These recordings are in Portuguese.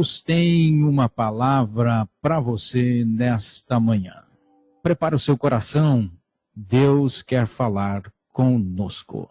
Deus tem uma palavra para você nesta manhã. Prepare o seu coração, Deus quer falar conosco.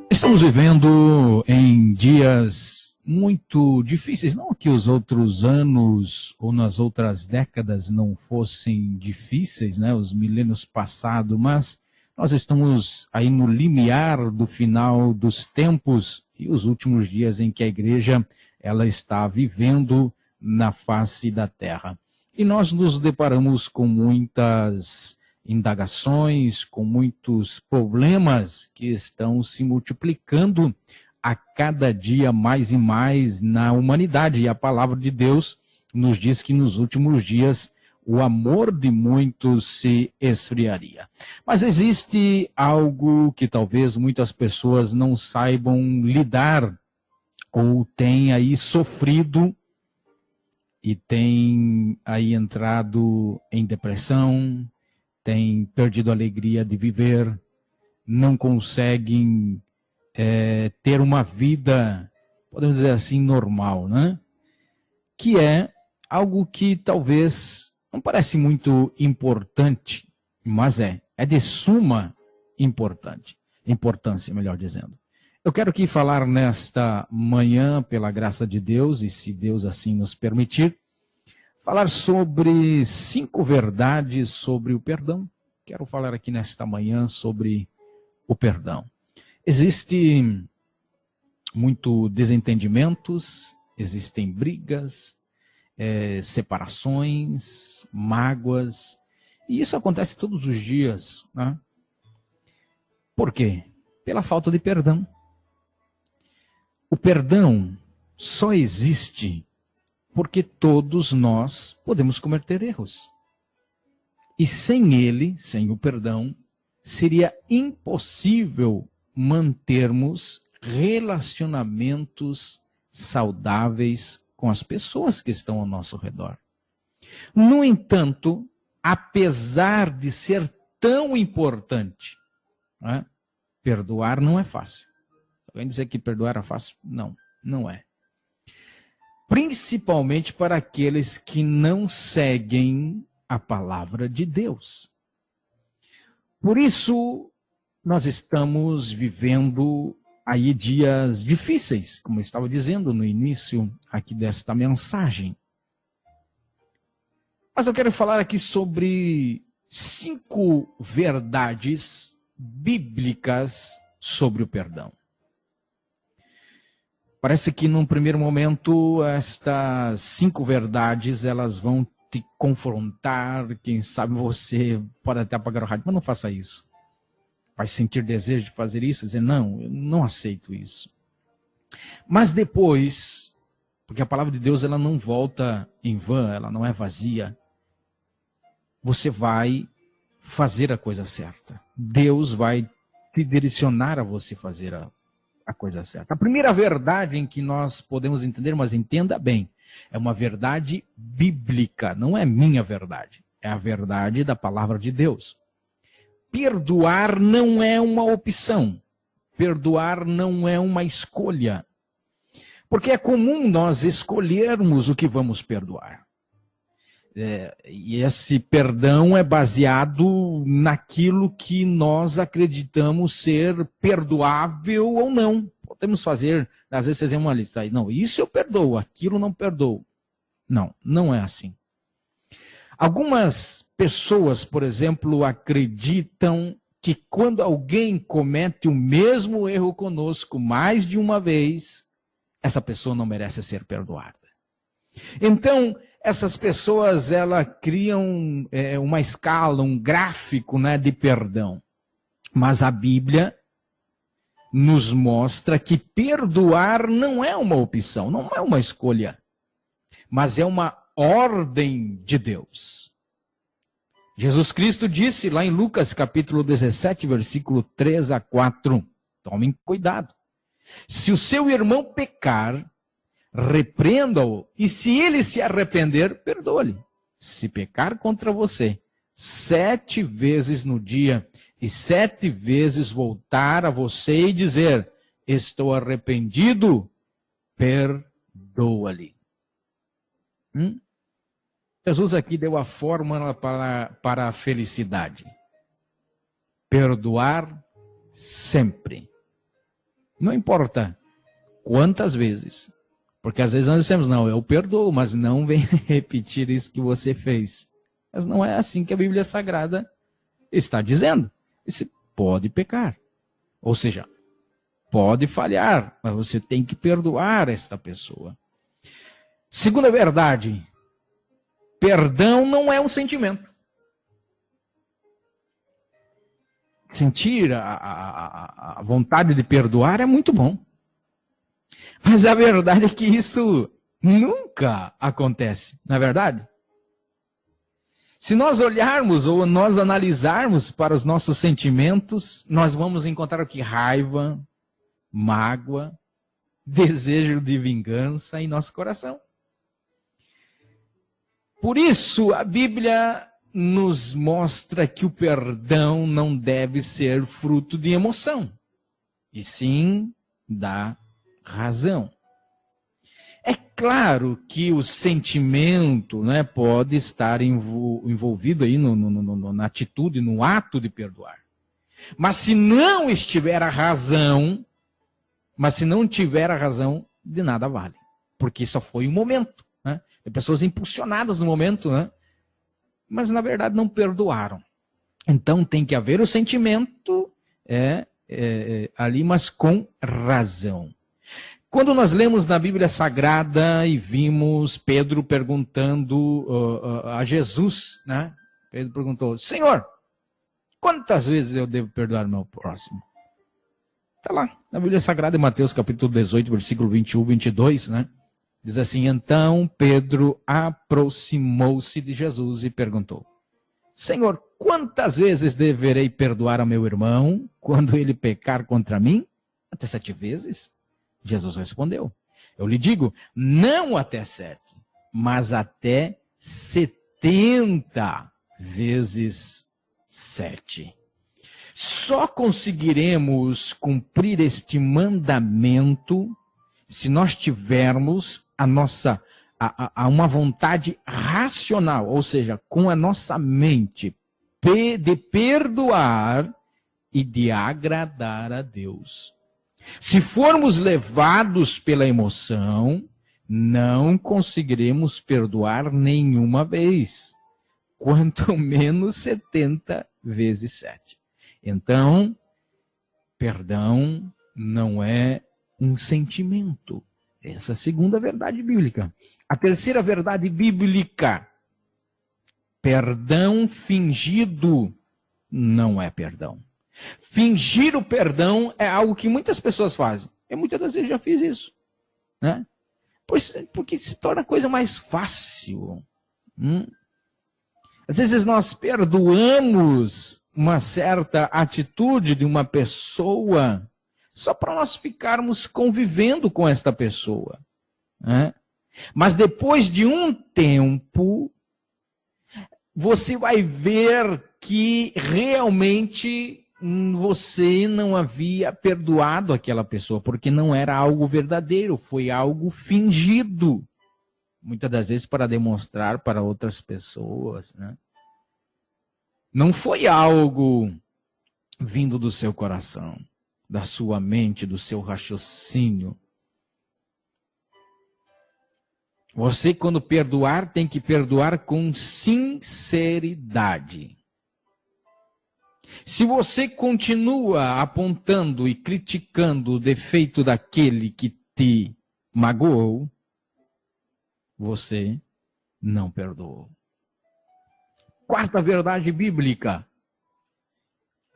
Estamos vivendo em dias muito difíceis, não que os outros anos ou nas outras décadas não fossem difíceis, né, os milênios passados, mas nós estamos aí no limiar do final dos tempos e os últimos dias em que a igreja ela está vivendo na face da terra. E nós nos deparamos com muitas indagações, com muitos problemas que estão se multiplicando a cada dia mais e mais na humanidade. E a palavra de Deus nos diz que nos últimos dias o amor de muitos se esfriaria. Mas existe algo que talvez muitas pessoas não saibam lidar ou têm aí sofrido e têm aí entrado em depressão, têm perdido a alegria de viver, não conseguem ter uma vida, podemos dizer assim, normal, né? Que é algo que talvez não parece muito importante, mas é de suma importância, melhor dizendo. Eu quero aqui falar nesta manhã, pela graça de Deus, e se Deus assim nos permitir, falar sobre 5 verdades sobre o perdão. Quero falar aqui nesta manhã sobre o perdão. Existem muito desentendimentos, existem brigas, separações, mágoas, e isso acontece todos os dias, né? Por quê? Pela falta de perdão. O perdão só existe porque todos nós podemos cometer erros. E sem ele, sem o perdão, seria impossível mantermos relacionamentos saudáveis com as pessoas que estão ao nosso redor. No entanto, apesar de ser tão importante, né, perdoar não é fácil. Alguém dizer que perdoar é fácil? Não, não é. Principalmente para aqueles que não seguem a palavra de Deus. Por isso, nós estamos vivendo aí dias difíceis, como eu estava dizendo no início aqui desta mensagem. Mas eu quero falar aqui sobre 5 verdades bíblicas sobre o perdão. Parece que num primeiro momento estas 5 verdades elas vão te confrontar, quem sabe você pode até apagar o rádio, mas não faça isso. Vai sentir desejo de fazer isso, dizer, não, eu não aceito isso. Mas depois, porque a palavra de Deus ela não volta em vão, ela não é vazia, você vai fazer a coisa certa. Deus vai te direcionar a você fazer a coisa certa. A primeira verdade em que nós podemos entender, mas entenda bem, é uma verdade bíblica, não é minha verdade, é a verdade da palavra de Deus. Perdoar não é uma opção. Perdoar não é uma escolha. Porque é comum nós escolhermos o que vamos perdoar. E esse perdão é baseado naquilo que nós acreditamos ser perdoável ou não. Podemos fazer, às vezes, fazer uma lista aí. Não, isso eu perdoo, aquilo não perdoo. Não, não é assim. Algumas pessoas, por exemplo, acreditam que quando alguém comete o mesmo erro conosco mais de uma vez, essa pessoa não merece ser perdoada. Então, essas pessoas, elas criam uma escala, um gráfico, né, de perdão. Mas a Bíblia nos mostra que perdoar não é uma opção, não é uma escolha, mas é uma ordem de Deus. Jesus Cristo disse lá em Lucas capítulo 17, versículo 3 a 4, tomem cuidado. Se o seu irmão pecar, repreenda-o, e se ele se arrepender, perdoe-lhe. Se pecar contra você, 7 vezes no dia e 7 vezes voltar a você e dizer: estou arrependido, perdoa-lhe. Jesus aqui deu a fórmula para a felicidade. Perdoar sempre. Não importa quantas vezes. Porque às vezes nós dizemos: não, eu perdoo, mas não vem repetir isso que você fez. Mas não é assim que a Bíblia Sagrada está dizendo. Você pode pecar. Ou seja, pode falhar, mas você tem que perdoar esta pessoa. Segunda verdade: perdão não é um sentimento. Sentir a vontade de perdoar é muito bom. Mas a verdade é que isso nunca acontece, não é verdade? Se nós olharmos ou nós analisarmos para os nossos sentimentos, nós vamos encontrar o que? Raiva, mágoa, desejo de vingança em nosso coração. Por isso, a Bíblia nos mostra que o perdão não deve ser fruto de emoção, e sim da razão. É claro que o sentimento, né, pode estar envolvido aí na atitude, no ato de perdoar. Mas se não estiver a razão, de nada vale. Porque só foi um momento. Né? Tem pessoas impulsionadas no momento, né? Mas na verdade não perdoaram. Então tem que haver o sentimento ali, mas com razão. Quando nós lemos na Bíblia Sagrada e vimos Pedro perguntando a Jesus, né? Pedro perguntou: Senhor, quantas vezes eu devo perdoar o meu próximo? Está lá, na Bíblia Sagrada, em Mateus capítulo 18, versículo 21, 22, né? Diz assim: então Pedro aproximou-se de Jesus e perguntou: Senhor, quantas vezes deverei perdoar ao meu irmão quando ele pecar contra mim? Até 7 vezes? Jesus respondeu: eu lhe digo, não até 7, mas até 70 vezes 7. Só conseguiremos cumprir este mandamento se nós tivermos uma vontade racional, ou seja, com a nossa mente de perdoar e de agradar a Deus. Se formos levados pela emoção, não conseguiremos perdoar nenhuma vez, quanto menos 70 vezes 7. Então, perdão não é um sentimento. Essa é a segunda verdade bíblica. A terceira verdade bíblica: perdão fingido não é perdão. Fingir o perdão é algo que muitas pessoas fazem. Eu muitas das vezes já fiz isso. Né? Porque se torna a coisa mais fácil. Às vezes nós perdoamos uma certa atitude de uma pessoa só para nós ficarmos convivendo com esta pessoa. Né? Mas depois de um tempo, você vai ver que realmente você não havia perdoado aquela pessoa, porque não era algo verdadeiro, foi algo fingido. Muitas das vezes para demonstrar para outras pessoas. Né? Não foi algo vindo do seu coração, da sua mente, do seu raciocínio. Você, quando perdoar, tem que perdoar com sinceridade. Se você continua apontando e criticando o defeito daquele que te magoou, você não perdoou. Quarta verdade bíblica: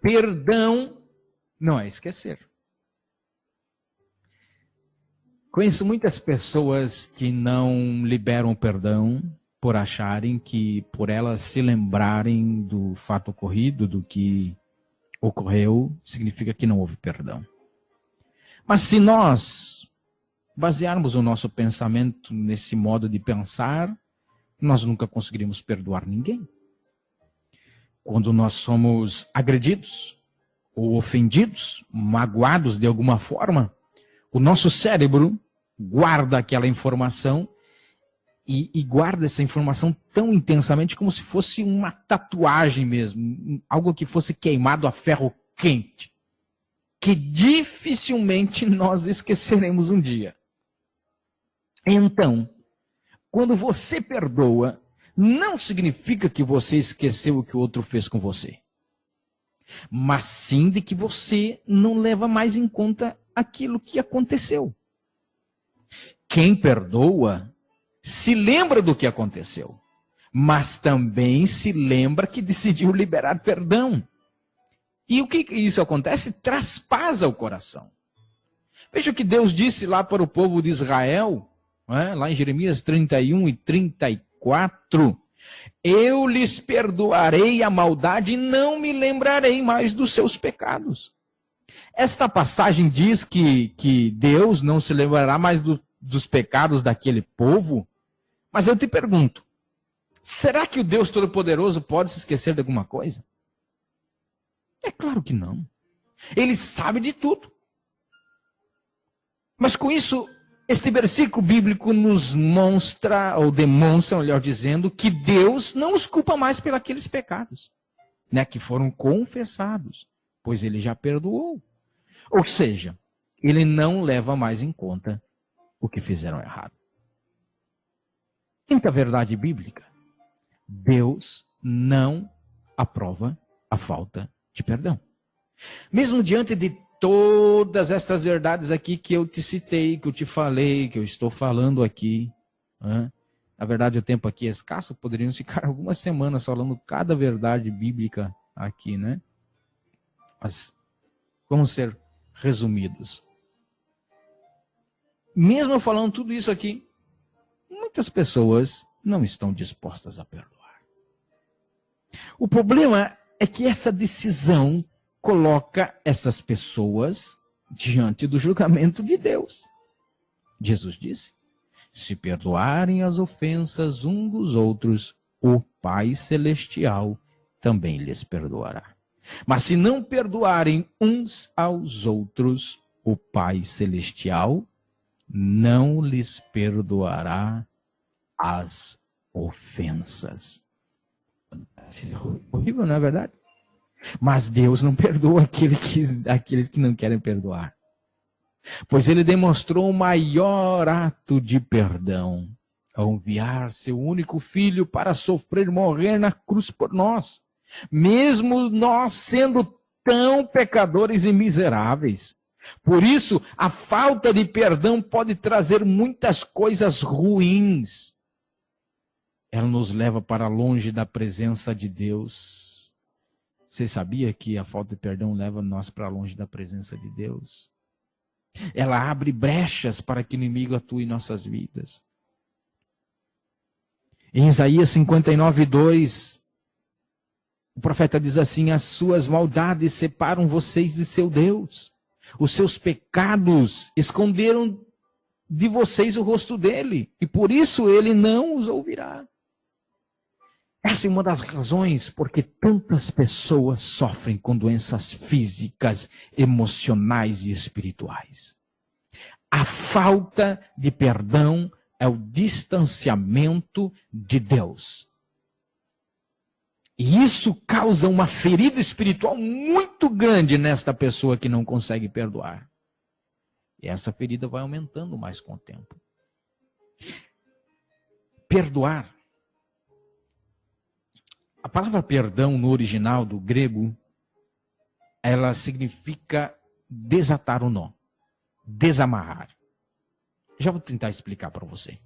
perdão não é esquecer. Conheço muitas pessoas que não liberam perdão por acharem que, por elas se lembrarem do fato ocorrido, do que ocorreu, significa que não houve perdão. Mas se nós basearmos o nosso pensamento nesse modo de pensar, nós nunca conseguiremos perdoar ninguém. Quando nós somos agredidos, ou ofendidos, magoados de alguma forma, o nosso cérebro guarda aquela informação e guarda essa informação tão intensamente como se fosse uma tatuagem mesmo, algo que fosse queimado a ferro quente, que dificilmente nós esqueceremos um dia. Então, quando você perdoa, não significa que você esqueceu o que o outro fez com você, mas sim de que você não leva mais em conta aquilo que aconteceu. Quem perdoa se lembra do que aconteceu, mas também se lembra que decidiu liberar perdão. E o que isso acontece? Traspasa o coração. Veja o que Deus disse lá para o povo de Israel, lá em Jeremias 31 e 34. Eu lhes perdoarei a maldade e não me lembrarei mais dos seus pecados. Esta passagem diz que Deus não se lembrará mais dos pecados daquele povo. Mas eu te pergunto, será que o Deus Todo-Poderoso pode se esquecer de alguma coisa? É claro que não. Ele sabe de tudo. Mas com isso, este versículo bíblico nos mostra, ou demonstra, melhor dizendo, que Deus não os culpa mais pelos aqueles pecados, né, que foram confessados, pois ele já perdoou. Ou seja, ele não leva mais em conta o que fizeram errado. Quinta verdade bíblica: Deus não aprova a falta de perdão. Mesmo diante de todas estas verdades aqui que eu te citei, que eu te falei, que eu estou falando aqui, na verdade o tempo aqui é escasso, poderíamos ficar algumas semanas falando cada verdade bíblica aqui, né? Mas vamos ser resumidos. Mesmo eu falando tudo isso aqui, muitas pessoas não estão dispostas a perdoar. O problema é que essa decisão coloca essas pessoas diante do julgamento de Deus. Jesus disse: se perdoarem as ofensas um dos outros, o Pai Celestial também lhes perdoará. Mas se não perdoarem uns aos outros, o Pai Celestial não lhes perdoará as ofensas. Seria horrível, não é verdade? Mas Deus não perdoa aqueles que não querem perdoar. Pois ele demonstrou o maior ato de perdão ao enviar seu único filho para sofrer e morrer na cruz por nós. Mesmo nós sendo tão pecadores e miseráveis. Por isso, a falta de perdão pode trazer muitas coisas ruins. Ela nos leva para longe da presença de Deus. Você sabia que a falta de perdão leva nós para longe da presença de Deus? Ela abre brechas para que o inimigo atue em nossas vidas. Em Isaías 59:2, o profeta diz assim: as suas maldades separam vocês de seu Deus. Os seus pecados esconderam de vocês o rosto dele, e por isso ele não os ouvirá. Essa é uma das razões porque tantas pessoas sofrem com doenças físicas, emocionais e espirituais. A falta de perdão é o distanciamento de Deus. E isso causa uma ferida espiritual muito grande nesta pessoa que não consegue perdoar. E essa ferida vai aumentando mais com o tempo. Perdoar. A palavra perdão no original do grego, ela significa desatar o nó, desamarrar. Já vou tentar explicar para você.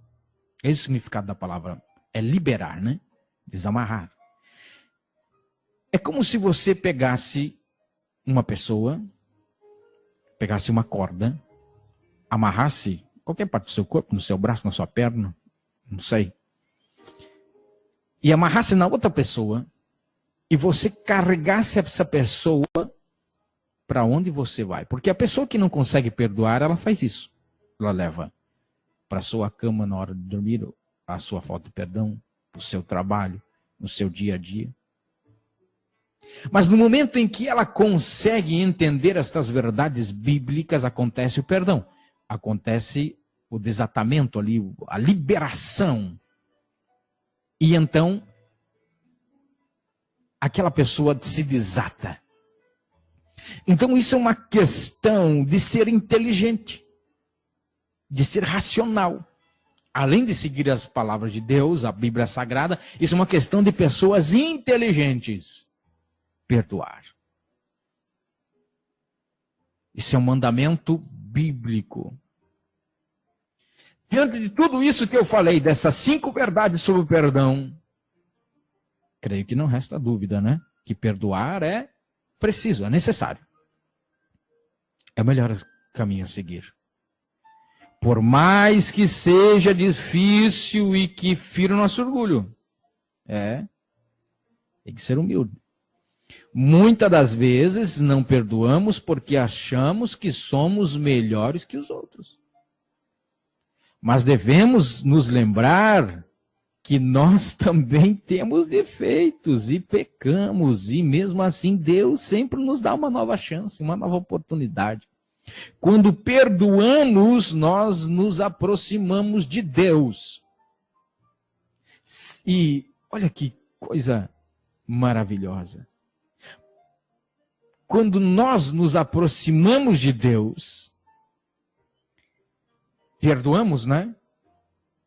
Esse é o significado da palavra, é liberar, né? Desamarrar. É como se você pegasse uma pessoa, pegasse uma corda, amarrasse qualquer parte do seu corpo, no seu braço, na sua perna, não sei, e amarrasse na outra pessoa, e você carregasse essa pessoa para onde você vai. Porque a pessoa que não consegue perdoar, ela faz isso. Ela leva para a sua cama na hora de dormir a sua falta de perdão, para o seu trabalho, no seu dia a dia. Mas no momento em que ela consegue entender estas verdades bíblicas, acontece o perdão. Acontece o desatamento ali, a liberação. E então, aquela pessoa se desata. Então isso é uma questão de ser inteligente, de ser racional. Além de seguir as palavras de Deus, a Bíblia Sagrada, isso é uma questão de pessoas inteligentes. Perdoar. Isso é um mandamento bíblico. Diante de tudo isso que eu falei, dessas 5 verdades sobre o perdão, creio que não resta dúvida, né? Que perdoar é preciso, é necessário. É o melhor caminho a seguir. Por mais que seja difícil e que fira o nosso orgulho. Tem que ser humilde. Muitas das vezes não perdoamos porque achamos que somos melhores que os outros. Mas devemos nos lembrar que nós também temos defeitos e pecamos, e mesmo assim Deus sempre nos dá uma nova chance, uma nova oportunidade. Quando perdoamos, nós nos aproximamos de Deus. E olha que coisa maravilhosa. Quando nós nos aproximamos de Deus, perdoamos, né?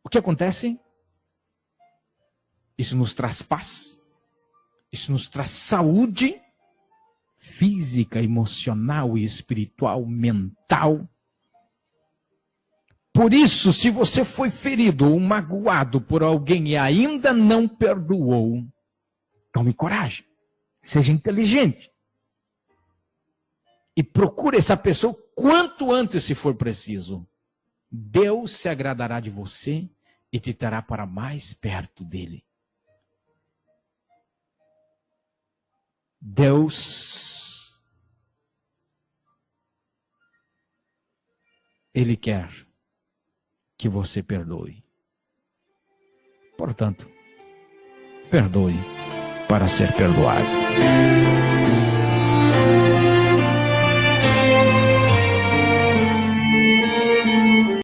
O que acontece? Isso nos traz paz, isso nos traz saúde física, emocional e espiritual, mental. Por isso, se você foi ferido ou magoado por alguém e ainda não perdoou, tome coragem, seja inteligente. E procure essa pessoa quanto antes, se for preciso. Deus se agradará de você e te trará para mais perto dele. Deus, Ele quer que você perdoe. Portanto, perdoe para ser perdoado.